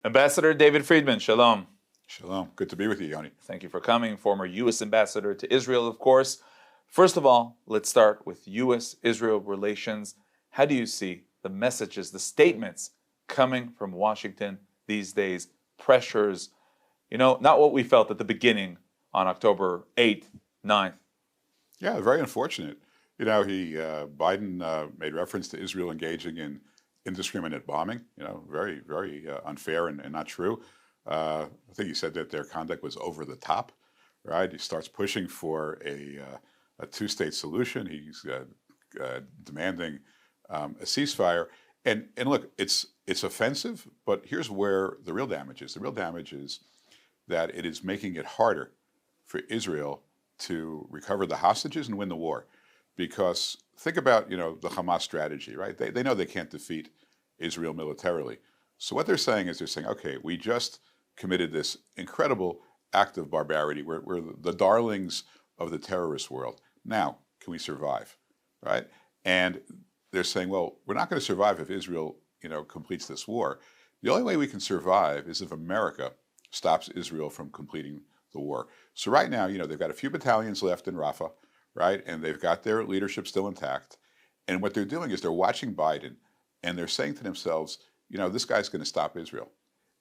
Ambassador David Friedman, shalom. Shalom. Good to be with you, Yoni. Thank you for coming. Former U.S. Ambassador to Israel, of course. First of all, let's start with U.S.-Israel relations. How do you see the messages, the statements coming from Washington these days? Pressures, not what we felt at the beginning on October 8th, 9th. Yeah, very unfortunate. Biden made reference to Israel engaging in indiscriminate bombing. Very, very unfair and not true. I think he said that their conduct was over the top, right? He starts pushing for a two-state solution. He's demanding a ceasefire. And look, it's offensive, but here's where the real damage is. The real damage is that it is making it harder for Israel to recover the hostages and win the war. Because think about, the Hamas strategy, right? They know they can't defeat Israel militarily. So what they're saying is okay, we just committed this incredible act of barbarity. We're the darlings of the terrorist world. Now, can we survive, right? And they're saying, well, we're not going to survive if Israel, completes this war. The only way we can survive is if America stops Israel from completing the war. So right now, they've got a few battalions left in Rafah, right? And they've got their leadership still intact. And what they're doing is they're watching Biden and they're saying to themselves, this guy's going to stop Israel.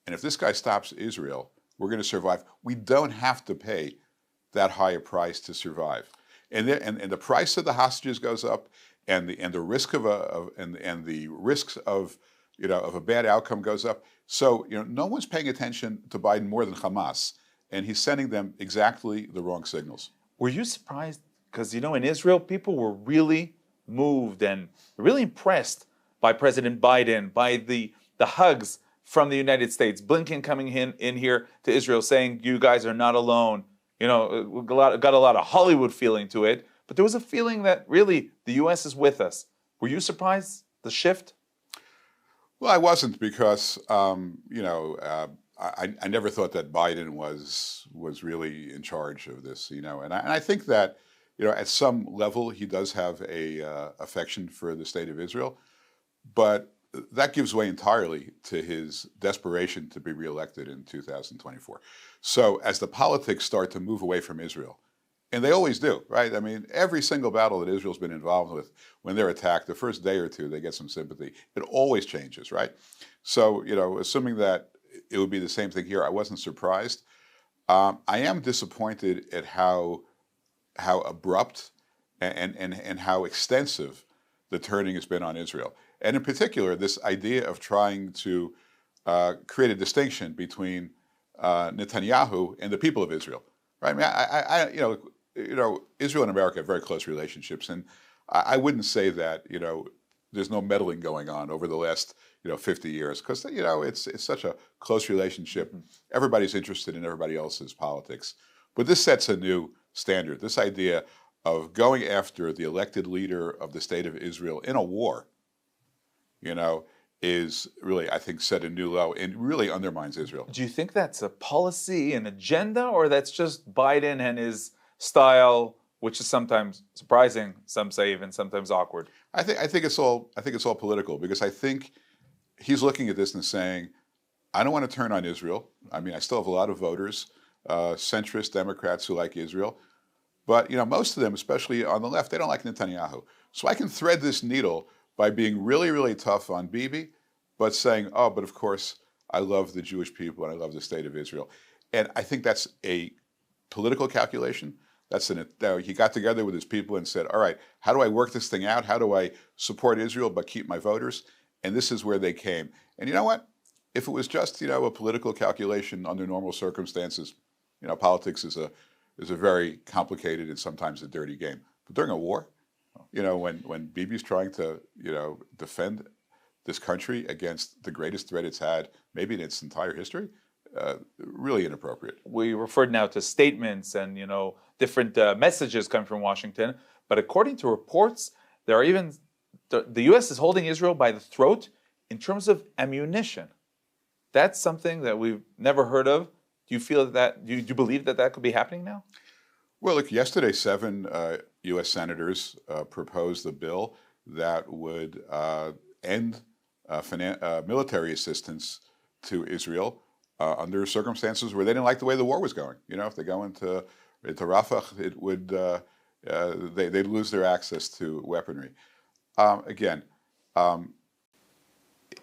And if this guy stops Israel, we're going to survive. We don't have to pay that high a price to survive. And the price of the hostages goes up, and the risk of the risks of a bad outcome goes up. So no one's paying attention to Biden more than Hamas, and he's sending them exactly the wrong signals. Were you surprised? Because in Israel, people were really moved and really impressed by President Biden, by the hugs from the United States. Blinken coming in here to Israel saying, you guys are not alone. Got a lot of Hollywood feeling to it. But there was a feeling that really the U.S. is with us. Were you surprised, the shift? Well, I wasn't because, I never thought that Biden was really in charge of this, and I think that, at some level he does have a affection for the state of Israel, but that gives way entirely to his desperation to be reelected in 2024. So as the politics start to move away from Israel, and they always do, right? I mean, every single battle that Israel's been involved with, when they're attacked, the first day or two, they get some sympathy. It always changes, right? So, assuming that it would be the same thing here, I wasn't surprised. I am disappointed at how abrupt and how extensive the turning has been on Israel. And in particular, this idea of trying to create a distinction between Netanyahu and the people of Israel, right? I mean, Israel and America have very close relationships, and I wouldn't say that there's no meddling going on over the last 50 years, because it's such a close relationship. Everybody's interested in everybody else's politics, but this sets a new standard. This idea of going after the elected leader of the state of Israel in a war, is really, I think, set a new low and really undermines Israel. Do you think that's a policy, an agenda, or that's just Biden and his style, which is sometimes surprising, some say even sometimes awkward? I think it's all political, because I think he's looking at this and saying, I don't want to turn on Israel. I mean, I still have a lot of voters, centrist Democrats who like Israel, but most of them, especially on the left, they don't like Netanyahu. So I can thread this needle by being really, really tough on Bibi, but saying, oh, but of course, I love the Jewish people and I love the state of Israel. And I think that's a political calculation. He got together with his people and said, all right, how do I work this thing out? How do I support Israel but keep my voters? And this is where they came. And you know what? If it was just, a political calculation under normal circumstances, politics is a very complicated and sometimes a dirty game. But during a war, when Bibi's trying to, defend this country against the greatest threat it's had, maybe in its entire history, really inappropriate. We referred now to statements and, different messages coming from Washington. But according to reports, there are even, the U.S. is holding Israel by the throat in terms of ammunition. That's something that we've never heard of. Do you feel that, do you believe that could be happening now? Well, look, yesterday, 7 U.S. senators proposed a bill that would end military assistance to Israel under circumstances where they didn't like the way the war was going. You know, if they go into Rafah, it would they'd lose their access to weaponry. Again,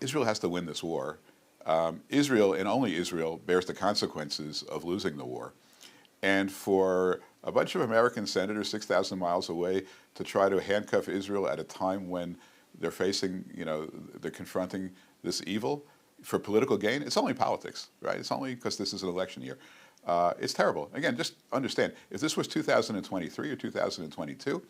Israel has to win this war. Israel, and only Israel, bears the consequences of losing the war. And for a bunch of American senators 6,000 miles away to try to handcuff Israel at a time when they're facing, they're confronting this evil for political gain, it's only politics, right? It's only because this is an election year. It's terrible. Again, just understand, if this was 2023 or 2022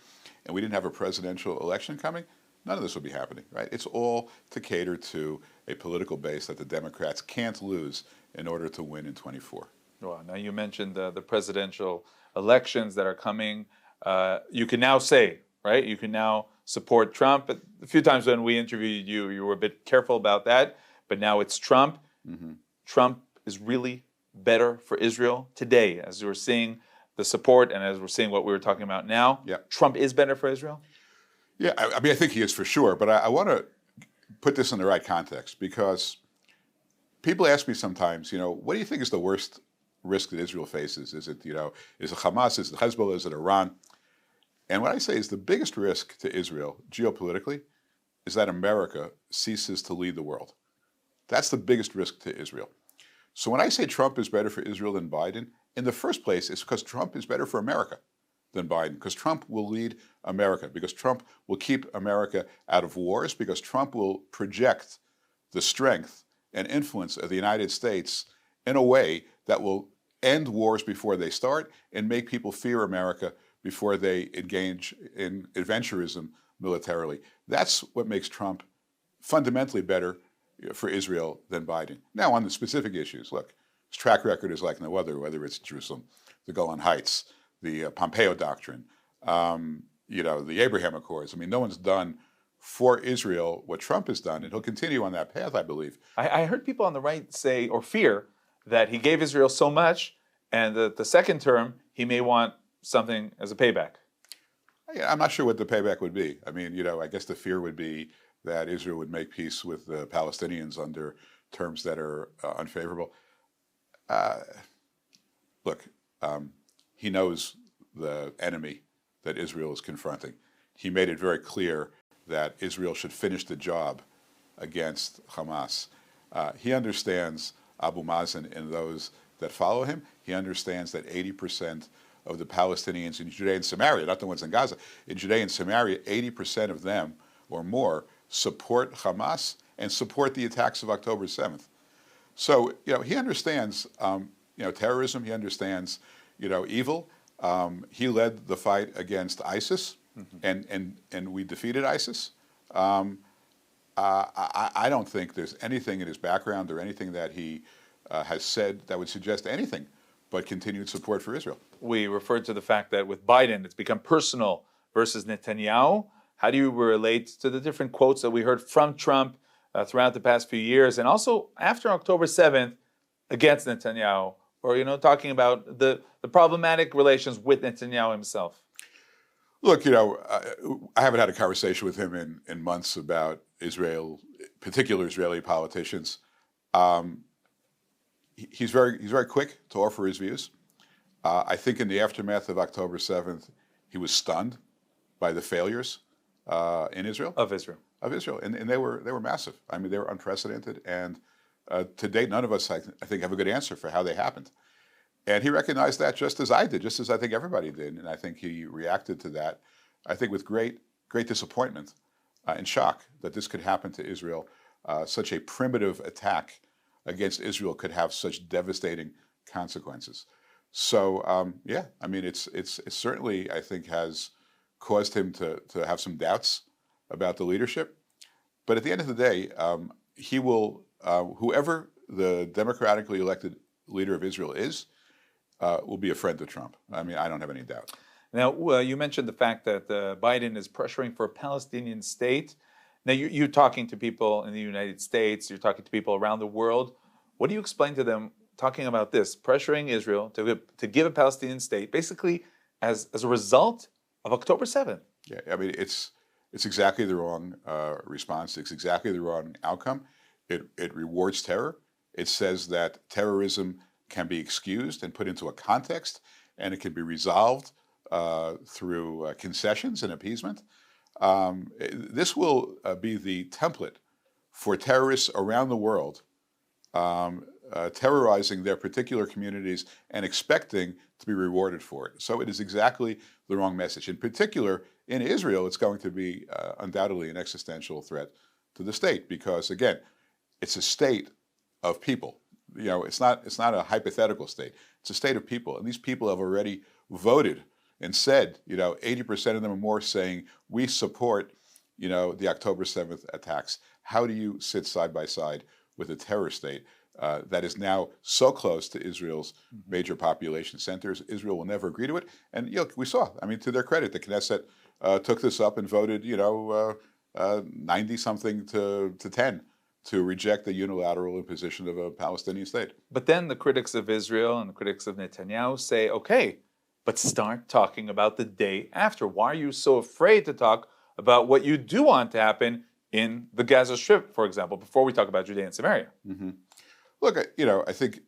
and we didn't have a presidential election coming, none of this would be happening, right? It's all to cater to a political base that the Democrats can't lose in order to win in 24. Well, now you mentioned the presidential elections that are coming. You can now say, right? You can now support Trump. But a few times when we interviewed you, you were a bit careful about that. But now it's Trump. Mm-hmm. Trump is really better for Israel today, as we're seeing the support and as we're seeing what we were talking about now. Yeah. Trump is better for Israel? Yeah, I mean, I think he is for sure. But I want to put this in the right context, because people ask me sometimes, what do you think is the worst risk that Israel faces? Is it, is it Hamas? Is it Hezbollah? Is it Iran? And what I say is the biggest risk to Israel geopolitically is that America ceases to lead the world. That's the biggest risk to Israel. So when I say Trump is better for Israel than Biden, in the first place, it's because Trump is better for America than Biden, because Trump will lead America, because Trump will keep America out of wars, because Trump will project the strength and influence of the United States in a way that will end wars before they start and make people fear America before they engage in adventurism militarily. That's what makes Trump fundamentally better for Israel than Biden. Now, on the specific issues, look, his track record is like no other, whether it's Jerusalem, the Golan Heights, the Pompeo Doctrine, the Abraham Accords. I mean, no one's done for Israel what Trump has done, and he'll continue on that path, I believe. I heard people on the right say or fear that he gave Israel so much, and the second term, he may want something as a payback. I'm not sure what the payback would be. I mean, I guess the fear would be that Israel would make peace with the Palestinians under terms that are unfavorable. Look, he knows the enemy that Israel is confronting. He made it very clear that Israel should finish the job against Hamas. He understands Abu Mazen and those that follow him. He understands that 80% of the Palestinians in Judea and Samaria, not the ones in Gaza, in Judea and Samaria, 80% of them or more support Hamas and support the attacks of October 7th. So, he understands, terrorism. He understands, evil. He led the fight against ISIS, mm-hmm. and we defeated ISIS. I don't think there's anything in his background or anything that he has said that would suggest anything but continued support for Israel. We referred to the fact that with Biden, it's become personal versus Netanyahu. How do you relate to the different quotes that we heard from Trump throughout the past few years, and also after October 7th against Netanyahu, or talking about the problematic relations with Netanyahu himself? Look, I haven't had a conversation with him in months about Israel, particular Israeli politicians. He's very quick to offer his views. I think in the aftermath of October 7th, he was stunned by the failures in Israel. Of Israel, and they were massive. I mean, they were unprecedented, and to date, none of us, I think, have a good answer for how they happened. And he recognized that just as I did, just as I think everybody did, and I think he reacted to that, I think, with great disappointment and shock that this could happen to Israel. Such a primitive attack against Israel could have such devastating consequences. So, I mean, it's certainly, I think, has caused him to have some doubts about the leadership. But at the end of the day, he will, whoever the democratically elected leader of Israel is, will be a friend to Trump. I mean, I don't have any doubt. Now, you mentioned the fact that Biden is pressuring for a Palestinian state. Now, you're talking to people in the United States, you're talking to people around the world. What do you explain to them talking about this, pressuring Israel to give a Palestinian state, basically as a result of October 7th? Yeah, I mean, it's exactly the wrong response. It's exactly the wrong outcome. It rewards terror. It says that terrorism can be excused and put into a context, and it can be resolved through concessions and appeasement. This will be the template for terrorists around the world terrorizing their particular communities and expecting to be rewarded for it. So it is exactly the wrong message. In particular, in Israel, it's going to be undoubtedly an existential threat to the state because, again, it's a state of people. You know, it's not a hypothetical state. It's a state of people, and these people have already voted and said, 80% of them or more saying we support, the October 7th attacks. How do you sit side by side with a terror state that is now so close to Israel's major population centers? Israel will never agree to it. And we saw, to their credit, the Knesset took this up and voted, 90 something to 10 to reject the unilateral imposition of a Palestinian state. But then the critics of Israel and the critics of Netanyahu say, okay, but start talking about the day after. Why are you so afraid to talk about what you do want to happen in the Gaza Strip, for example, before we talk about Judea and Samaria? Mm-hmm. Look, I think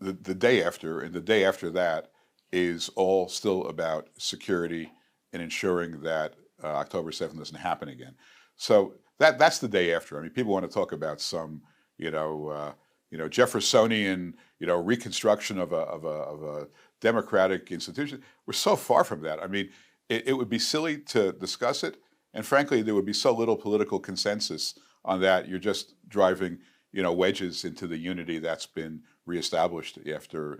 the day after and the day after that is all still about security and ensuring that October 7th doesn't happen again. So that's the day after. People want to talk about some, Jeffersonian, reconstruction of a democratic institution. We're so far from that. It would be silly to discuss it, and frankly, there would be so little political consensus on that. You're just driving, wedges into the unity that's been reestablished after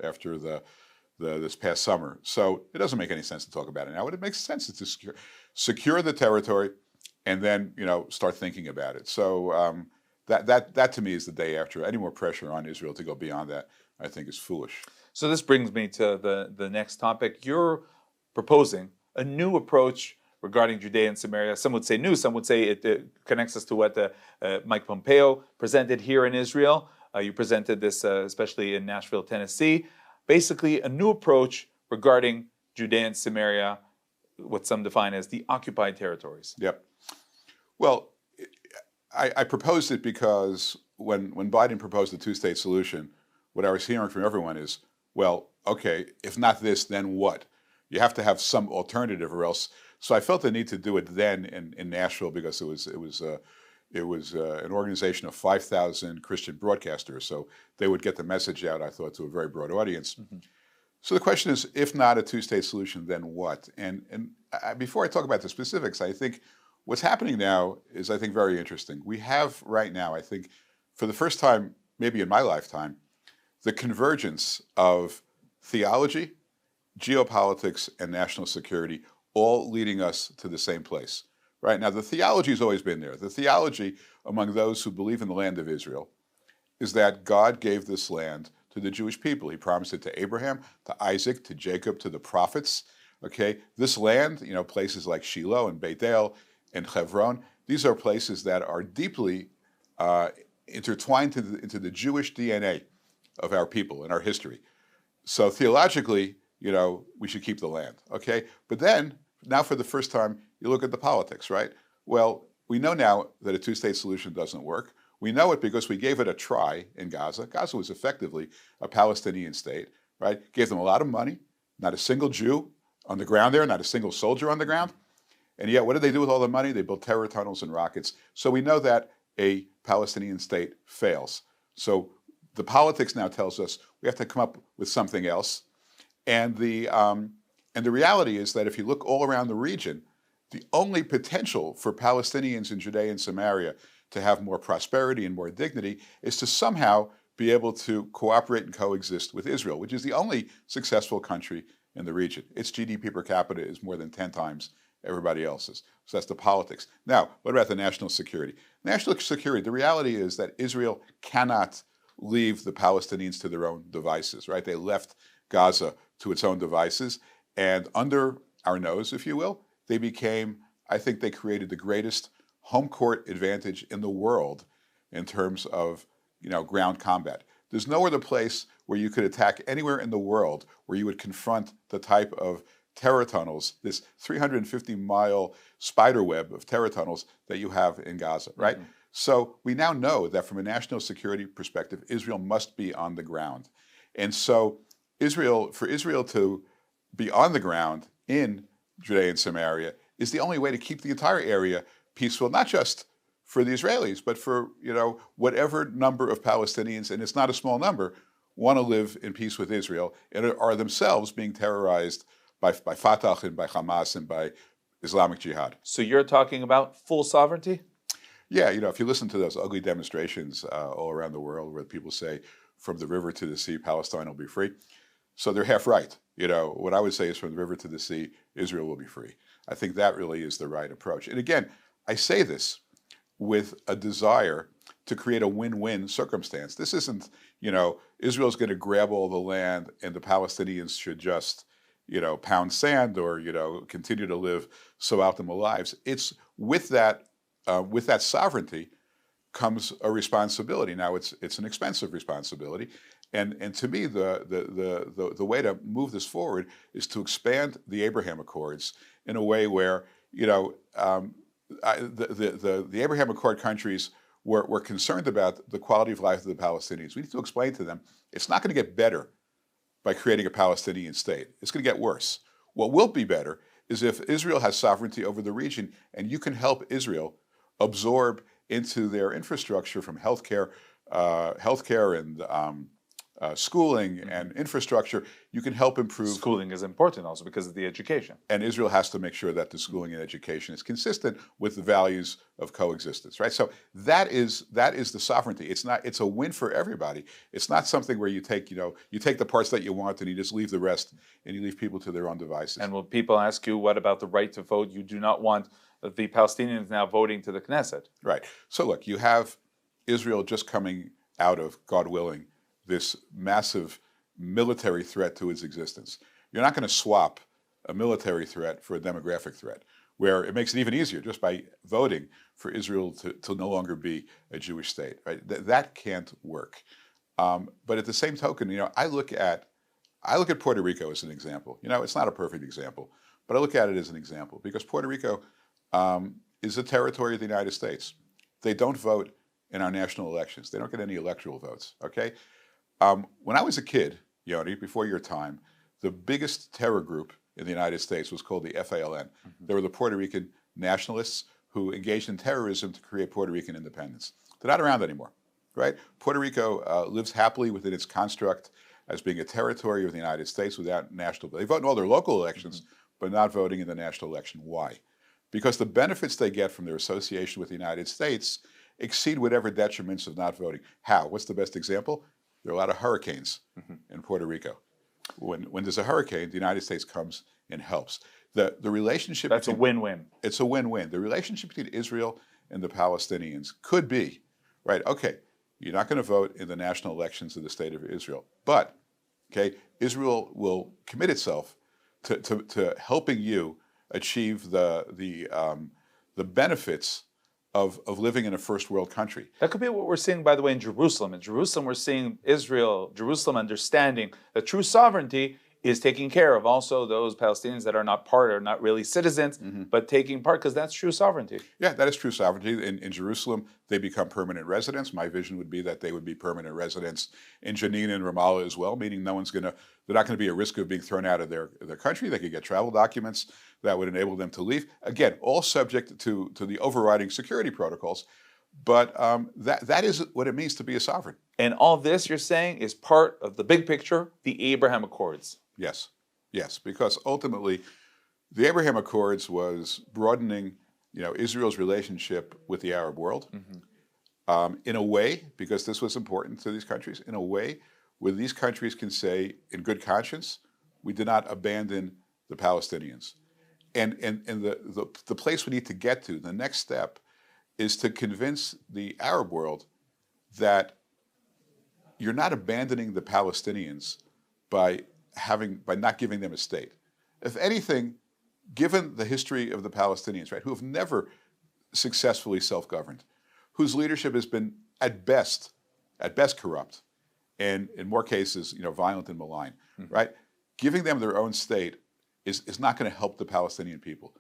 this past summer. So it doesn't make any sense to talk about it now. What it makes sense is to secure the territory, and then start thinking about it. So that to me is the day after. Any more pressure on Israel to go beyond that, I think, is foolish. So this brings me to the next topic. You're proposing a new approach regarding Judea and Samaria. Some would say new, some would say it connects us to what Mike Pompeo presented here in Israel. You presented this especially in Nashville, Tennessee. Basically, a new approach regarding Judea and Samaria, what some define as the occupied territories. Yep. Well, I proposed it because when Biden proposed the two-state solution, what I was hearing from everyone is, well, okay, if not this, then what? You have to have some alternative, or else. So I felt the need to do it then in Nashville because it was an organization of 5,000 Christian broadcasters, so they would get the message out, I thought, to a very broad audience. Mm-hmm. So the question is, if not a two-state solution, then what? And before I talk about the specifics, I think what's happening now is, I think, very interesting. We have right now, I think, for the first time, maybe in my lifetime, the convergence of theology, geopolitics, and national security all leading us to the same place. Right now, the theology has always been there. The theology among those who believe in the land of Israel is that God gave this land to the Jewish people. He promised it to Abraham, to Isaac, to Jacob, to the prophets. Okay, this land, places like Shiloh and Beit El and Hebron, these are places that are deeply intertwined into the Jewish DNA of our people and our history. So theologically, we should keep the land. Okay, but then now for the first time, you look at the politics, right? Well, we know now that a two-state solution doesn't work. We know it because we gave it a try in Gaza. Gaza was effectively a Palestinian state, right? Gave them a lot of money, not a single Jew on the ground there, not a single soldier on the ground. And yet, what did they do with all the money? They built terror tunnels and rockets. So we know that a Palestinian state fails. So the politics now tells us we have to come up with something else. And the reality is that if you look all around the region, the only potential for Palestinians in Judea and Samaria to have more prosperity and more dignity is to somehow be able to cooperate and coexist with Israel, which is the only successful country in the region. Its GDP per capita is more than 10 times everybody else's. So that's the politics. Now, what about the national security? National security, the reality is that Israel cannot leave the Palestinians to their own devices, right? They left Gaza to its own devices, and under our nose, if you will, they became, I think they created the greatest home court advantage in the world in terms of, ground combat. There's no other place where you could attack anywhere in the world where you would confront the type of terror tunnels, this 350-mile spider web of terror tunnels that you have in Gaza, right? Mm-hmm. So we now know that from a national security perspective, Israel must be on the ground. And so for Israel to be on the ground in Judea and Samaria is the only way to keep the entire area peaceful, not just for the Israelis, but for whatever number of Palestinians, and it's not a small number, want to live in peace with Israel and are themselves being terrorized by Fatah and by Hamas and by Islamic Jihad. So you're talking about full sovereignty? Yeah, if you listen to those ugly demonstrations all around the world where people say, from the river to the sea, Palestine will be free. So they're half right. What I would say is from the river to the sea, Israel will be free. I think that really is the right approach. And again, I say this with a desire to create a win-win circumstance. This isn't, Israel's going to grab all the land and the Palestinians should just, pound sand or, continue to live suboptimal lives. It's with that sovereignty comes a responsibility. Now it's an expensive responsibility, and to me the way to move this forward is to expand the Abraham Accords in a way where the Abraham Accord countries were concerned about the quality of life of the Palestinians. We need to explain to them it's not going to get better by creating a Palestinian state. It's going to get worse. What will be better is if Israel has sovereignty over the region, and you can help Israel absorb into their infrastructure from healthcare and schooling and infrastructure. You can help improve. Schooling is important also because of the education. And Israel has to make sure that the schooling and education is consistent with the values of coexistence, right? So that is the sovereignty. It's a win for everybody. It's not something where you take the parts that you want and you just leave the rest and you leave people to their own devices. And when people ask you, what about the right to vote? You do not want the Palestinians now voting to the Knesset. Right. So look, you have Israel just coming out of, God willing, this massive military threat to its existence. You're not going to swap a military threat for a demographic threat, where it makes it even easier just by voting for Israel to no longer be a Jewish state. Right? That can't work. But at the same token, I look at Puerto Rico as an example. It's not a perfect example, but I look at it as an example because Puerto Rico is a territory of the United States. They don't vote in our national elections. They don't get any electoral votes, okay? When I was a kid, Yoni, before your time, the biggest terror group in the United States was called the FALN. Mm-hmm. They were the Puerto Rican nationalists who engaged in terrorism to create Puerto Rican independence. They're not around anymore, right? Puerto Rico lives happily within its construct as being a territory of the United States without national. They vote in all their local elections, mm-hmm. but not voting in the national election. Why? Because the benefits they get from their association with the United States exceed whatever detriments of not voting. How? What's the best example? There are a lot of hurricanes mm-hmm. in Puerto Rico. When there's a hurricane, the United States comes and helps. The relationship— That's a win-win. It's a win-win. The relationship between Israel and the Palestinians could be, right, okay, you're not going to vote in the national elections of the state of Israel, but, okay, Israel will commit itself to helping you achieve the benefits of living in a first world country. That could be what we're seeing, by the way, in Jerusalem. In Jerusalem, we're seeing Jerusalem understanding that true sovereignty is taking care of also those Palestinians that are not part or not really citizens, mm-hmm. but taking part, because that's true sovereignty. Yeah, that is true sovereignty. In Jerusalem, they become permanent residents. My vision would be that they would be permanent residents in Jenin and Ramallah as well, meaning they're not going to be at risk of being thrown out of their country. They could get travel documents that would enable them to leave. Again, all subject to the overriding security protocols. But that is what it means to be a sovereign. And all this, you're saying, is part of the big picture, the Abraham Accords. Yes, because ultimately, the Abraham Accords was broadening, Israel's relationship with the Arab world, mm-hmm. In a way, because this was important to these countries, in a way where these countries can say, in good conscience, we did not abandon the Palestinians. And the place we need to get to, the next step, is to convince the Arab world that you're not abandoning the Palestinians by not giving them a state. If anything, given the history of the Palestinians, right, who have never successfully self-governed, whose leadership has been at best corrupt, and in more cases, violent and malign, mm-hmm. right? Giving them their own state is not going to help the Palestinian people.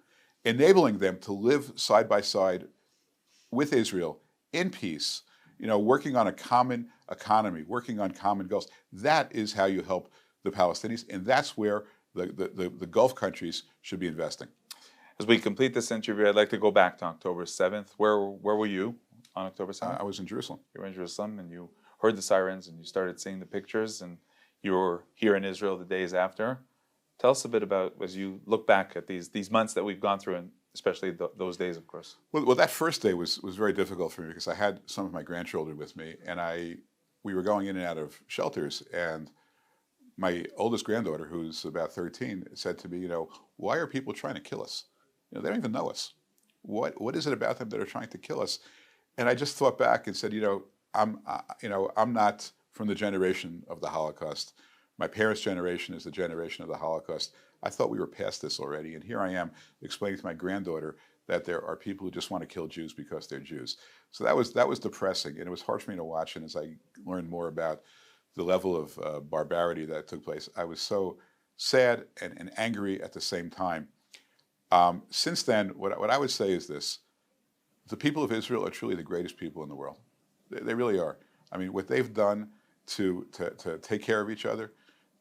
Enabling them to live side by side with Israel in peace, working on a common economy, working on common goals. That is how you help the Palestinians, and that's where the Gulf countries should be investing. As we complete this interview, I'd like to go back to October 7th. Where were you on October 7th? I was in Jerusalem. You were in Jerusalem, and you heard the sirens, and you started seeing the pictures, and you were here in Israel the days after. Tell us a bit about, as you look back at these months that we've gone through, and especially those days, of course. Well, that first day was very difficult for me because I had some of my grandchildren with me, and we were going in and out of shelters, and my oldest granddaughter, who's about 13, said to me, why are people trying to kill us? They don't even know us. What is it about them that are trying to kill us? And I just thought back and said, I'm not from the generation of the Holocaust. My parents' generation is the generation of the Holocaust. I thought we were past this already, and here I am explaining to my granddaughter that there are people who just want to kill Jews because they're Jews. So that was depressing, and it was hard for me to watch. And as I learned more about the level of barbarity that took place, I was so sad and angry at the same time. Since then, what I would say is this: the people of Israel are truly the greatest people in the world. They really are. I mean, what they've done to take care of each other,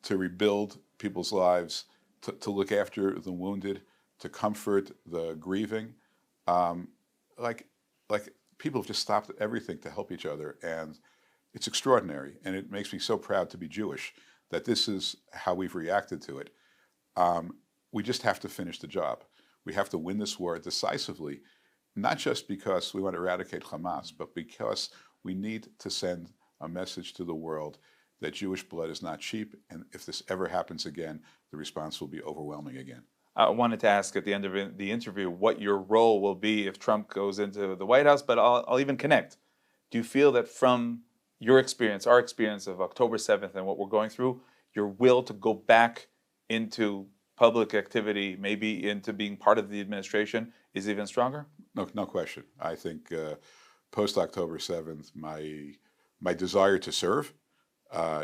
to rebuild people's lives, to look after the wounded, to comfort the grieving, like people have just stopped everything to help each other, and it's extraordinary. And it makes me so proud to be Jewish that this is how we've reacted to it. We just have to finish the job. We have to win this war decisively, not just because we want to eradicate Hamas, but because we need to send a message to the world that Jewish blood is not cheap, and if this ever happens again, the response will be overwhelming again. I wanted to ask at the end of the interview what your role will be if Trump goes into the White House, but I'll even connect. Do you feel that from your experience, our experience of October 7th and what we're going through, your will to go back into public activity, maybe into being part of the administration, is even stronger? No question. I think post-October 7th, my desire to serve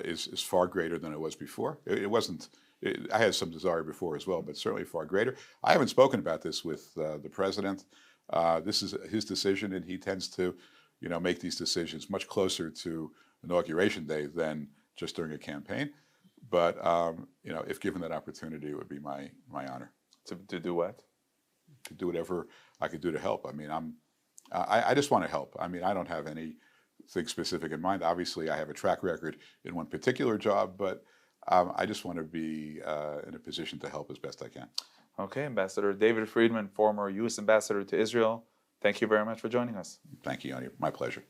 is far greater than it was before. It wasn't. I had some desire before as well, but certainly far greater. I haven't spoken about this with the president. This is his decision, and he tends to, make these decisions much closer to Inauguration Day than just during a campaign. But if given that opportunity, it would be my honor. To do what? To do whatever I could do to help. I mean, I just want to help. I mean, I don't have anything specific in mind. Obviously, I have a track record in one particular job, but I just want to be in a position to help as best I can. Okay, Ambassador David Friedman, former U.S. Ambassador to Israel, thank you very much for joining us. Thank you, Yoni. My pleasure.